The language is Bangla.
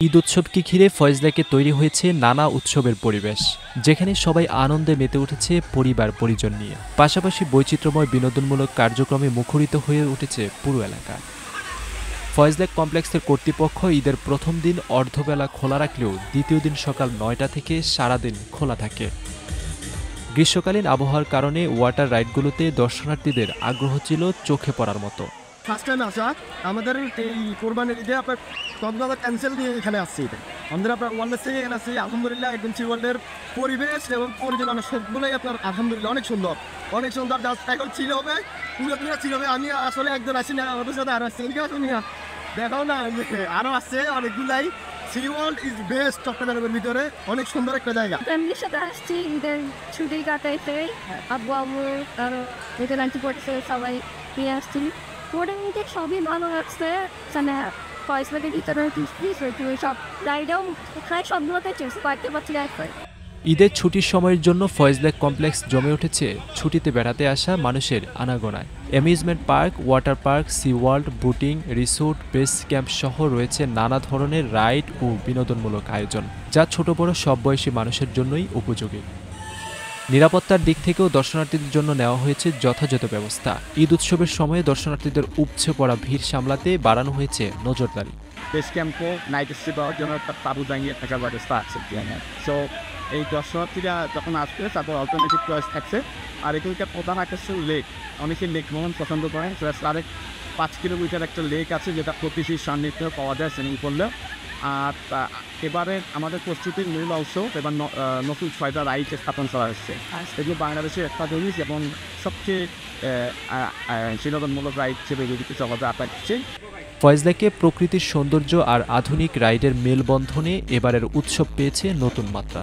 ঈদ উৎসবকে ঘিরে ফয়েজলেকে তৈরি হয়েছে নানা উৎসবের পরিবেশ, যেখানে সবাই আনন্দে মেতে উঠেছে পরিবার পরিজন নিয়ে। পাশাপাশি বৈচিত্র্যময় বিনোদনমূলক কার্যক্রমে মুখরিত হয়ে উঠেছে পুরো এলাকা। ফয়েজলেক কমপ্লেক্সের কর্তৃপক্ষ ঈদের প্রথম দিন অর্ধবেলা খোলা রাখলেও দ্বিতীয় দিন সকাল ৯টা থেকে সারাদিন খোলা থাকে। গ্রীষ্মকালীন আবহাওয়ার কারণে ওয়াটার রাইডগুলোতে দর্শনার্থীদের আগ্রহ ছিল চোখে পড়ার মতো। ফার্স্ট টাইম আসা আমাদের এই কোরবানির ঈদে আপনার কক্সবাজার ক্যান্সেল দিয়ে এখানে আসছি। আমাদের আপনার ওয়ার্ল্ডের থেকে এখানে আসছি। আলহামদুলিল্লাহ অ্যাডভেঞ্চার ওয়ার্ল্ডের পরিবেশ এবং পরিচালনা সবগুলোই আপনার আলহামদুলিল্লাহ অনেক সুন্দর, অনেক সুন্দর। জাস্ট এখন ছিল হবে পুরো ছিল হবে। আমি আসলে একজন আসি না, ওদের সাথে আরো আসছি দেখাও না, আরো আসছে অনেকগুলাই। সি ওয়ার্ল্ড ইজ বেস্ট চট্টগ্রামের ভিতরে, অনেক সুন্দর একটা জায়গা। ফ্যামিলির সাথে আসছি ঈদের ছুটি কাটাইতে, আব্বু আম্মু আরো ঈদের আন্টি পড়ছে সবাই নিয়ে আসছি। মোটামুটি সবই ভালো লাগছে। মানে ফয়েজলেকের ভিতরে সব রাইডেও প্রায় সবগুলোতে চেষ্টা করতে পারছি একবার। ঈদের ছুটির সময়ের জন্য ফয়েজলেক কমপ্লেক্স জমে উঠেছে ছুটিতে বেড়াতে আসা মানুষের আনাগোনায়। Amusement park, water park, sea world, boating, resort, base camp সহ রয়েছে নানা ধরনের রাইড ও বিনোদনমূলক আয়োজন, যা ছোট বড় সব বয়সী মানুষের জন্যই উপযোগী। নিরাপত্তার দিক থেকেও দর্শনার্থীদের জন্য নেওয়া হয়েছে যথাযথ ব্যবস্থা। ঈদ উৎসবের সময়ে দর্শনার্থীদের উপচে পড়া ভিড় সামলাতে বাড়ানো হয়েছে নজরদারি। বেস ক্যাম্পও নাইট স্টে পাওয়ার জন্য একটা তাঁবু দাঁড়িয়ে থাকার ব্যবস্থা আছে। সো এই দর্শনার্থীরা যখন আসবে তাদের অল্টারনেটিভ চয়েস থাকছে। আর এখানকার প্রধান আকর্ষণ লেক, অনেকে লেক ভ্রমণ পছন্দ করেন। আরেক 5 কিলোমিটার একটা লেক আছে যেটা প্রকৃতির সান্নিধ্যে পাওয়া যায় সুইমিং করলেও। আর এবারে আমাদের প্রস্তুতির মূল অংশ এবার নতুন 6টা রাইড স্থাপন করা হচ্ছে। এগুলো বাংলাদেশের একটা জিনিস এবং সবচেয়ে বিনোদনমূলক রাইড হিসেবে বিবেচিত হবে আপনার হচ্ছে। ফয়েজলেকে প্রকৃতির সৌন্দর্য আর আধুনিক রাইডের মেলবন্ধনে এবারের উৎসব পেয়েছে নতুন মাত্রা।